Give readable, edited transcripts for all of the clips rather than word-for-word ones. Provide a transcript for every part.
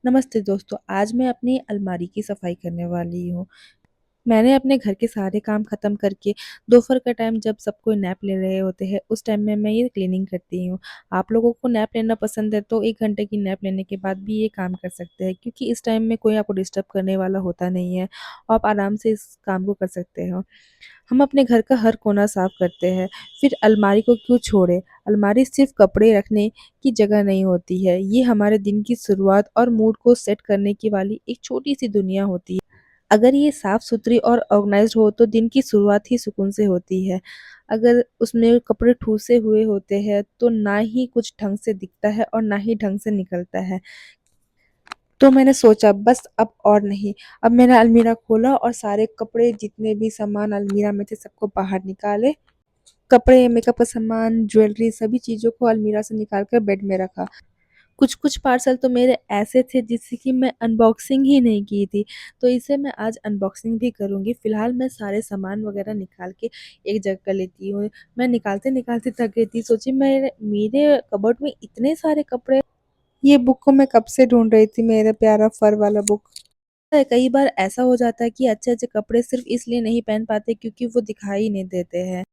नमस्ते दोस्तों, आज मैं अपनी अलमारी की सफाई करने वाली हूँ। मैंने अपने घर के सारे काम ख़त्म करके दोपहर का टाइम जब सब कोई नैप ले रहे होते हैं, उस टाइम में मैं ये क्लीनिंग करती हूँ। आप लोगों को नैप लेना पसंद है तो 1 घंटे की नैप लेने के बाद भी ये काम कर सकते हैं क्योंकि इस टाइम में कोई आपको डिस्टर्ब करने वाला होता नहीं है। आप आराम से इस काम को कर सकते हो। हम अपने घर का हर कोना साफ करते हैं, फिर अलमारी को क्यों छोड़ें? अलमारी सिर्फ कपड़े रखने की जगह नहीं होती है, ये हमारे दिन की शुरुआत और मूड को सेट करने की वाली एक छोटी-सी दुनिया होती है। अगर ये साफ-सुथरी और ऑर्गनाइज़्ड हो तो दिन की शुरुआत ही सुकून से होती है। अगर उसमें कपड़े ठूसे हुए होते हैं तो ना ही कुछ ढंग से दिखता है और ना ही ढंग से निकलता है। तो मैंने सोचा बस अब और नहीं, अब मैंने अलमीरा खोला और सारे कपड़े जितने भी सामान अलमीरा में थे सबको बाहर निकाले। कपड़े, मेकअप का सामान, ज्वेलरी सभी चीज़ों को अलमीरा से निकाल कर बेड में रखा। कुछ-कुछ पार्सल तो मेरे ऐसे थे जिसकी कि मैं अनबॉक्सिंग ही नहीं की थी, तो इसे मैं आज अनबॉक्सिंग भी करूँगी। फ़िलहाल मैं सारे सामान वग़ैरह निकाल के एक जगह कर लेती हूँ। मैं निकालते-निकालते थक गई थी, सोची मेरे मेरे कबर्ड में इतने सारे कपड़े, ये बुक को मैं कब से ढूँढ रही थी, मेरा प्यारा फर वाला बुक। कई बार ऐसा हो जाता है कि अच्छे-अच्छे कपड़े सिर्फ़ इसलिए नहीं पहन पाते क्योंकि वो दिखाई नहीं देते हैं।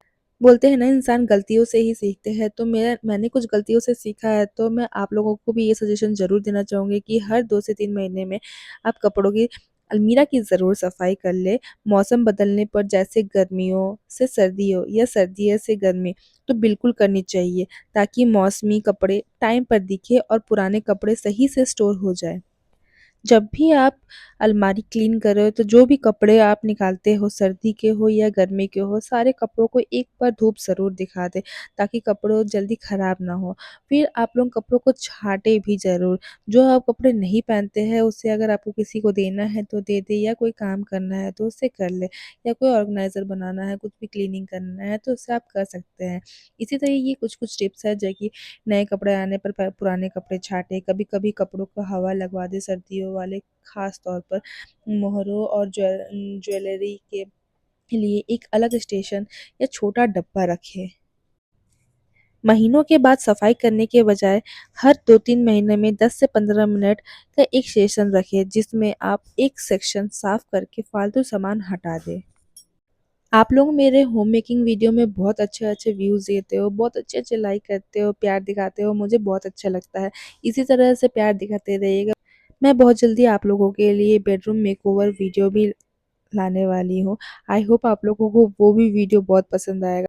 बोलते हैं ना इंसान गलतियों से ही सीखते हैं, तो मैंने कुछ गलतियों से सीखा है, तो मैं आप लोगों को भी ये सजेशन ज़रूर देना चाहूँगी कि हर 2 से 3 महीने में आप कपड़ों की अलमीरा की ज़रूर सफाई कर लें। मौसम बदलने पर जैसे गर्मियों से सर्दियों या सर्दियों से गर्मी, तो बिल्कुल करनी चाहिए ताकि मौसमी कपड़े टाइम पर दिखें और पुराने कपड़े सही से स्टोर हो जाएँ। जब भी आप अलमारी क्लीन कर रहे हो तो जो भी कपड़े आप निकालते हो सर्दी के हो या गर्मी के हो, सारे कपड़ों को एक बार धूप ज़रूर दिखा दें ताकि कपड़ों जल्दी ख़राब ना हो। फिर आप लोग कपड़ों को छाँटें भी ज़रूर। जो आप कपड़े नहीं पहनते हैं उससे अगर आपको किसी को देना है तो दे दें या कोई काम करना है तो उससे कर लें, या कोई ऑर्गेनाइज़र बनाना है, कुछ भी क्लीनिंग करना है तो उससे आप कर सकते हैं। इसी तरह ये कुछ-कुछ टिप्स हैं जो कि नए कपड़े आने पर पुराने कपड़े छाँटे, कभी-कभी कपड़ों को हवा लगवा दें सर्दियों वाले ख़ास तौर पर। मोहरों और ज्वेलरी के लिए एक अलग स्टेशन या छोटा डब्बा रखें। महीनों के बाद सफाई करने के बजाय हर 2-3 महीने में 10 से 15 मिनट का एक सेशन रखें जिसमें आप एक सेक्शन साफ करके फालतू सामान हटा दें। आप लोग मेरे होम मेकिंग वीडियो में बहुत अच्छे-अच्छे व्यूज़ देते हो, बहुत अच्छे-अच्छे लाइक करते हो, प्यार दिखाते हो, मुझे बहुत अच्छा लगता है। इसी तरह से प्यार दिखाते रहिएगा। मैं बहुत जल्दी आप लोगों के लिए बेडरूम मेकओवर वीडियो भी लाने वाली हूँ। आई होप आप लोगों को वो भी वीडियो बहुत पसंद आएगा।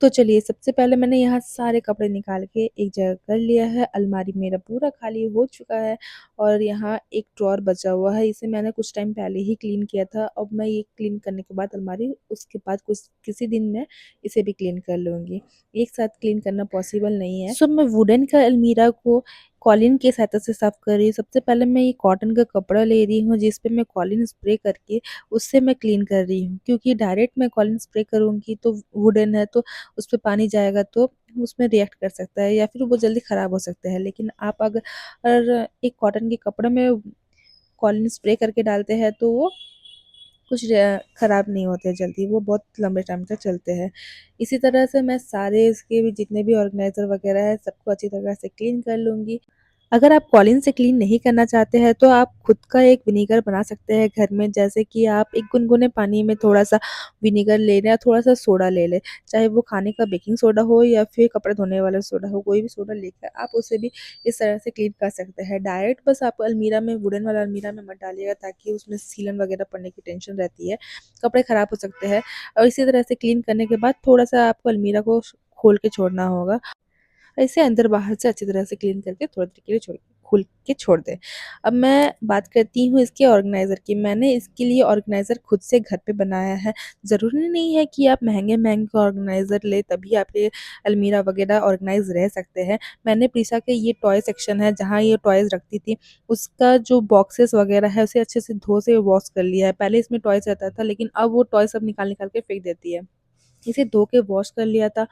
तो चलिए सबसे पहले मैंने यहाँ सारे कपड़े निकाल के एक जगह कर लिया है, अलमारी मेरा पूरा खाली हो चुका है और यहाँ एक ड्रॉअर बचा हुआ है, इसे मैंने कुछ टाइम पहले ही क्लीन किया था। अब मैं ये क्लीन करने के बाद अलमारी उसके बाद कुछ किसी दिन मैं इसे भी क्लीन कर लूँगी। एक साथ क्लीन करना पॉसिबल नहीं है। सो मैं वुडन का अलमीरा को कॉलिन की सहायता से साफ़ कर रही हूँ। सबसे पहले मैं ये कॉटन का कपड़ा ले रही हूँ जिस पे मैं कॉलिन स्प्रे करके उससे मैं क्लीन कर रही हूँ, क्योंकि डायरेक्ट मैं कॉलिन स्प्रे करूँगी तो वुडन है तो उसपे पानी जाएगा तो उसमें रिएक्ट कर सकता है या फिर वो जल्दी ख़राब हो सकता है। लेकिन आप अगर एक कॉटन के कपड़े में कॉलिन स्प्रे करके डालते हैं तो वो कुछ ख़राब नहीं होते हैं जल्दी, वो बहुत लंबे टाइम तक चलते हैं। इसी तरह से मैं सारे इसके भी जितने भी ऑर्गेनाइज़र वग़ैरह है सबको अच्छी तरह से क्लीन कर लूँगी। अगर आप कॉलिन से क्लीन नहीं करना चाहते हैं तो आप खुद का एक विनेगर बना सकते हैं घर में, जैसे कि आप एक गुनगुने पानी में थोड़ा-सा विनेगर ले लें या थोड़ा-सा सोडा ले लें। चाहे वो खाने का बेकिंग सोडा हो या फिर कपड़े धोने वाला सोडा हो, कोई भी सोडा लेकर आप उसे भी इस तरह से क्लीन कर सकते हैं। डायरेक्ट बस आप अलमीरा में वुडन वाला अलमीरा में मत डालिएगा ताकि उसमें सीलन वगैरह पड़ने की टेंशन रहती है, कपड़े ख़राब हो सकते हैं। और इसी तरह से क्लीन करने के बाद थोड़ा-सा आपको अलमीरा को खोल के छोड़ना होगा। इसे अंदर-बाहर से अच्छी तरह से क्लीन करके थोड़ी देर के लिए खोल के छोड़ दें। अब मैं बात करती हूँ इसके ऑर्गेनाइज़र की। मैंने इसके लिए ऑर्गेनाइज़र खुद से घर पे बनाया है। ज़रूरी नहीं है कि आप महँगे-महँगे ऑर्गेनाइज़र लें तभी आपके अलमीरा वग़ैरह ऑर्गेनाइज़ रह सकते हैं। मैंने प्रीसा के ये टॉय सेक्शन है जहाँ ये टॉयज़ रखती थी, उसका जो बॉक्सेस वग़ैरह है उसे अच्छे से धो से वॉश कर लिया है। पहले इसमें टॉयज़ रहता था लेकिन अब वो टॉय सब निकाल-निकाल के फेंक देती है। इसे धो के वॉश कर लिया था।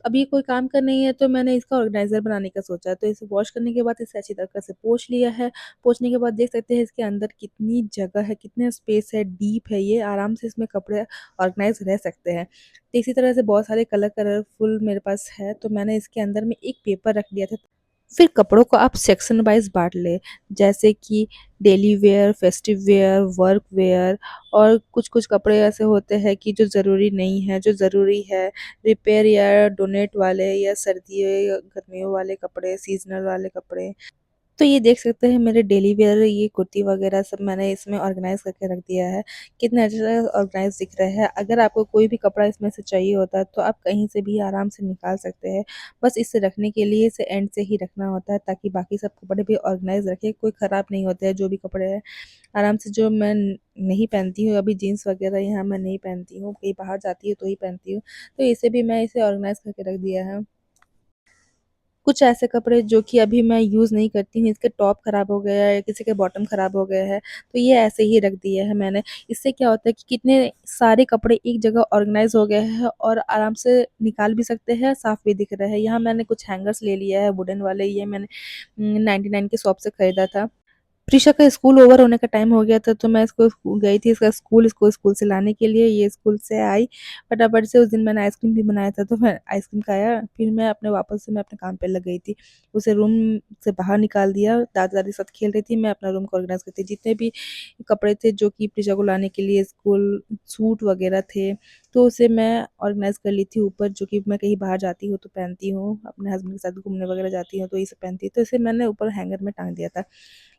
अभी कोई काम का नहीं है तो मैंने इसका ऑर्गेनाइज़र बनाने का सोचा, तो इसे वॉश करने के बाद इसे अच्छी तरह से पोंछ लिया है। पोंछने के बाद देख सकते हैं इसके अंदर कितनी जगह है, कितना स्पेस है, डीप है ये, आराम से इसमें कपड़े ऑर्गेनाइज़ रह सकते हैं। तो इसी तरह से बहुत सारे कलरफुल मेरे पास है, तो मैंने इसके अंदर में एक पेपर रख दिया था फिर कपड़ों को आप सेक्शन वाइज़ बाँट लें, जैसे कि daily wear, festive wear, work wear और कुछ-कुछ कपड़े ऐसे होते हैं कि जो ज़रूरी नहीं है, जो ज़रूरी है रिपेयर या डोनेट वाले या सर्दियों या गर्मियों वाले कपड़े, सीज़नल वाले कपड़े। तो ये देख सकते हैं मेरे डेली वियर ये कुर्ती वगैरह सब मैंने इसमें ऑर्गेनाइज़ करके रख दिया है। कितने अच्छे से ऑर्गेनाइज़ दिख रहे हैं। अगर आपको कोई भी कपड़ा इसमें से चाहिए होता है तो आप कहीं से भी आराम से निकाल सकते हैं। बस इसे रखने के लिए इसे एंड से ही रखना होता है ताकि बाकी सब कपड़े भी ऑर्गेनाइज़ रखें, कोई ख़राब नहीं होते हैं जो भी कपड़े हैं। आराम से जो मैं नहीं पहनती हूँ अभी जीन्स वगैरह यहाँ मैं नहीं पहनती हूँ, कहीं बाहर जाती हूँ तो ही पहनती हूँ। तो इसे भी मैं इसे ऑर्गेनाइज़ करके रख दिया है। कुछ ऐसे कपड़े जो कि अभी मैं यूज़ नहीं करती हूँ, इसके टॉप खराब हो गया है या किसी के बॉटम खराब हो गए हैं, तो ये ऐसे ही रख दिए हैं मैंने। इससे क्या होता है कि कितने सारे कपड़े एक जगह ऑर्गनाइज़ हो गए हैं और आराम से निकाल भी सकते हैं, साफ़ भी दिख रहे हैं। यहाँ मैंने कुछ हैंगर्स ले लिया है वुडन वाले, ये मैंने 99 की शॉप से खरीदा था। प्रीशा का स्कूल ओवर होने का टाइम हो गया था, तो मैं इसको गई थी इसका स्कूल इसको स्कूल से लाने के लिए। ये स्कूल से आई, फटाफट से उस दिन मैंने आइसक्रीम भी बनाया था, तो मैं आइसक्रीम खाया, फिर मैं अपने काम पे लग गई थी। उसे रूम से बाहर निकाल दिया, दादा-दादी साथ खेल रही थी, मैं अपना रूम को ऑर्गनाइज़ करती जितने भी कपड़े थे जो कि प्रीशा को लाने के लिए स्कूल सूट वगैरह थे, तो उसे मैं ऑर्गनाइज़ कर ली थी ऊपर जो कि मैं कहीं बाहर जाती हूँ तो पहनती हूँ, अपने हस्बैंड के साथ घूमने वगैरह जाती हूँ तो ये सब पहनती हूँ, तो इसे मैंने ऊपर हैंगर में टाँग दिया था।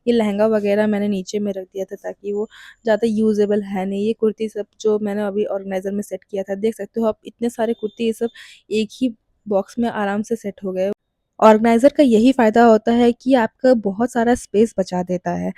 ये लहंगा वगैरह मैंने नीचे में रख दिया था ताकि वो ज़्यादा यूज़ेबल है नहीं। ये कुर्ती सब जो मैंने अभी ऑर्गेनाइज़र में सेट किया था, देख सकते हो आप इतने सारे कुर्ती ये सब एक ही बॉक्स में आराम से सेट हो गए। ऑर्गेनाइज़र का यही फ़ायदा होता है कि आपका बहुत सारा स्पेस बचा देता है।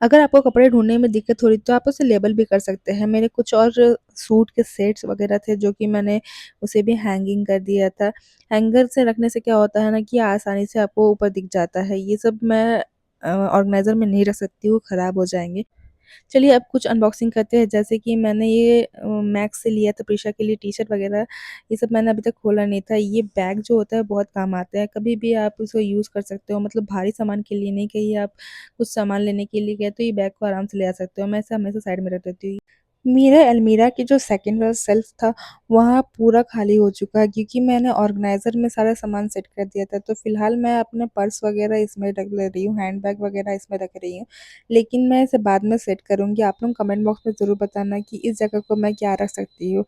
अगर आपको कपड़े ढूँढने में दिक्कत हो रही तो आप उसे लेबल भी कर सकते हैं। मेरे कुछ और सूट के सेट्स वगैरह थे जो कि मैंने उसे भी हैंगिंग कर दिया था। हैंगर से रखने से क्या होता है ना कि आसानी से आपको ऊपर दिख जाता है। ये सब मैं ऑर्गेनाइज़र में नहीं रख सकती हूँ, ख़राब हो जाएँगे। चलिए अब कुछ अनबॉक्सिंग करते हैं जैसे कि मैंने ये मैक्स से लिया था प्रीशा के लिए टी-शर्ट वगैरह, ये सब मैंने अभी तक खोला नहीं था। ये बैग जो होता है बहुत काम आता है, कभी भी आप इसको यूज़ कर सकते हो मतलब भारी सामान के लिए नहीं, कहीं आप कुछ सामान लेने के लिए गए तो ये बैग को आराम से ले आ सकते हो। मैं इसे हमेशा साइड में रख देती हूँ। मेरा अलमीरा की जो सेकंड वाला शेल्फ था, वहाँ पूरा खाली हो चुका है क्योंकि मैंने ऑर्गनाइज़र में सारा सामान सेट कर दिया था। तो फ़िलहाल मैं अपने पर्स वग़ैरह इसमें रख ले रही हूँ, हैंडबैग वग़ैरह इसमें रख रही हूँ। लेकिन मैं इसे बाद में सेट करूँगी। आप लोग कमेंट बॉक्स में ज़रूर बताना कि इस जगह को मैं क्या रख सकती हूँ।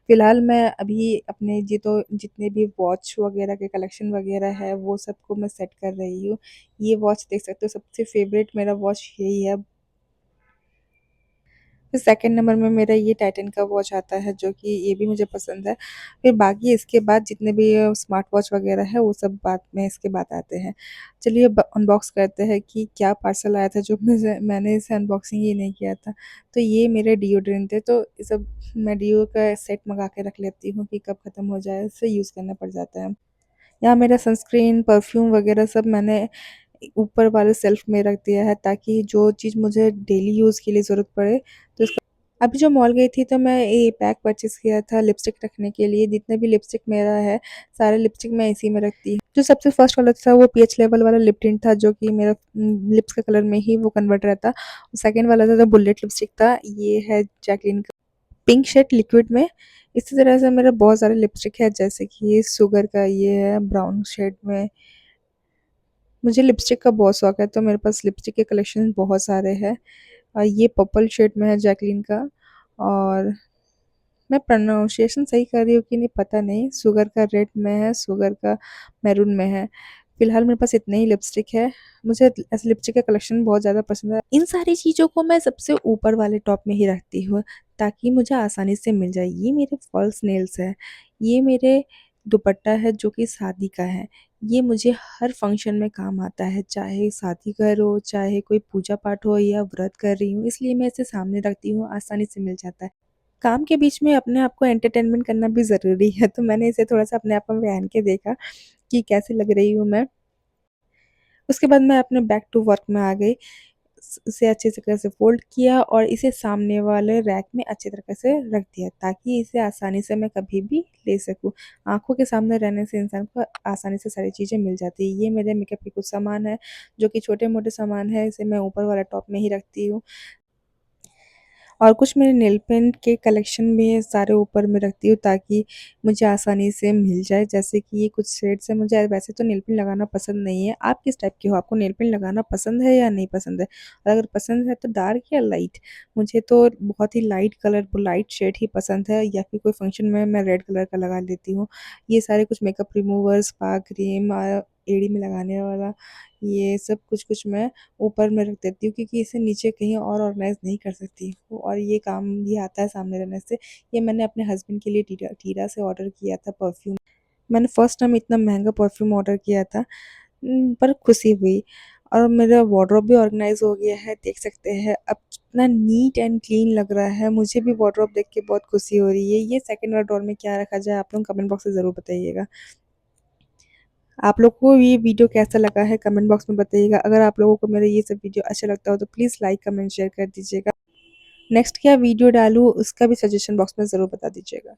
फ़िलहाल मैं अभी अपने जितने भी वॉच वग़ैरह के कलेक्शन वग़ैरह है, वो सबको मैं सेट कर रही हूँ। ये वॉच देख सकते हो सबसे फ़ेवरेट मेरा वॉच यही है। फिर सेकंड नंबर में मेरा ये टाइटन का वॉच आता है जो कि ये भी मुझे पसंद है। फिर बाकी इसके बाद जितने भी स्मार्ट वॉच वग़ैरह है वो सब बाद में इसके बाद आते हैं। चलिए अब अनबॉक्स करते हैं कि क्या पार्सल आया था जो मैंने इसे अनबॉक्सिंग ही नहीं किया था। तो ये मेरे डिओड्रेंट थे तो ये सब मैं डिओ का सेट मँगा के रख लेती हूँ कि कब ख़त्म हो जाए, इसे यूज़ करना पड़ जाता है। यहाँ मेरा सनस्क्रीन, परफ्यूम वग़ैरह सब मैंने ऊपर वाले शेल्फ में रख दिया है ताकि जो चीज़ मुझे डेली यूज़ के लिए ज़रूरत पड़े तो इसका अभी जो मॉल गई थी तो मैं ये पैक परचेज़ किया था लिपस्टिक रखने के लिए, जितने भी लिपस्टिक मेरा है, सारे लिपस्टिक मैं इसी में रखती हूँ। जो सबसे फर्स्ट वाला था वो पीएच लेवल वाला लिप टिंट था जो कि मेरा लिप्स के कलर में ही वो कन्वर्ट रहता। सेकंड वाला था जो बुलेट लिपस्टिक था, ये है जैकलिन का पिंक शेड लिक्विड में। इसी तरह से मेरा बहुत सारे लिपस्टिक है जैसे कि ये शुगर का ये है ब्राउन शेड में। मुझे लिपस्टिक का बहुत शौक है तो मेरे पास लिपस्टिक के कलेक्शन बहुत सारे हैं। ये पर्पल शेड में है जैकलिन का और मैं प्रोनाउंसिएशन सही कर रही हूँ कि नहीं पता नहीं, शुगर का रेड में है, शुगर का मैरून में है। फ़िलहाल मेरे पास इतने ही लिपस्टिक है। मुझे ऐसे लिपस्टिक का कलेक्शन बहुत ज़्यादा पसंद है। इन सारी चीज़ों को मैं सबसे ऊपर वाले टॉप में ही रखती हूँ ताकि मुझे आसानी से मिल जाए। ये मेरे फॉल्स नेल्स है, ये मेरे दुपट्टा है जो कि शादी का है। ये मुझे हर फंक्शन में काम आता है, चाहे शादी का हो, चाहे कोई पूजा-पाठ हो या व्रत कर रही हूँ, इसलिए मैं इसे सामने रखती हूँ, आसानी से मिल जाता है। काम के बीच में अपने आप को एंटरटेनमेंट करना भी ज़रूरी है, तो मैंने इसे थोड़ा-सा अपने आप में पहन के देखा कि कैसी लग रही हूँ मैं। उसके बाद मैं अपने बैक टू वर्क में आ गई। इसे अच्छे से तरह से फ़ोल्ड किया और इसे सामने वाले रैक में अच्छी तरीके से रख दिया ताकि इसे आसानी से मैं कभी भी ले सकूँ। आँखों के सामने रहने से इंसान को आसानी से सारी चीज़ें मिल जाती हैं। ये मेरे मेकअप के कुछ सामान हैं, जो कि छोटे-मोटे सामान हैं, इसे मैं ऊपर वाला टॉप में ही रखती हूँ। और कुछ मेरे नेल पेंट के कलेक्शन भी है, सारे ऊपर में रखती हूँ ताकि मुझे आसानी से मिल जाए। जैसे कि ये कुछ शेड्स हैं, मुझे वैसे तो नेल पेंट लगाना पसंद नहीं है। आप किस टाइप के हो? आपको नेल पेंट लगाना पसंद है या नहीं पसंद है? और अगर पसंद है तो डार्क या लाइट? मुझे तो बहुत ही लाइट कलर, लाइट शेड ही पसंद है, या फिर कोई फंक्शन में मैं रेड कलर का लगा लेती हूँ। ये सारे कुछ मेकअप रिमूवर, स्पा क्रीम, एड़ी में लगाने वाला, ये सब कुछ-कुछ मैं ऊपर में रख देती हूँ, क्योंकि इसे नीचे कहीं और ऑर्गनाइज़ नहीं कर सकती हूँ, और ये काम भी आता है सामने रहने से। ये मैंने अपने हस्बैंड के लिए टीरा से ऑर्डर किया था परफ्यूम। मैंने फर्स्ट टाइम इतना महँगा परफ्यूम ऑर्डर किया था, पर खुशी हुई, और मेरा वार्डरोब भी ऑर्गनाइज़ हो गया है, देख सकते हैं अब कितना नीट एंड क्लीन लग रहा है। मुझे भी वार्डरोब देख के बहुत खुशी हो रही है। ये सेकंड वाला ड्रॉअर में क्या रखा जाए, आप लोग कमेंट बॉक्स में ज़रूर बताइएगा। आप लोग को ये वीडियो कैसा लगा है कमेंट बॉक्स में बताइएगा। अगर आप लोगों को मेरा ये सब वीडियो अच्छा लगता हो तो प्लीज़ लाइक, कमेंट, शेयर कर दीजिएगा। नेक्स्ट क्या वीडियो डालूँ उसका भी सजेशन बॉक्स में ज़रूर बता दीजिएगा।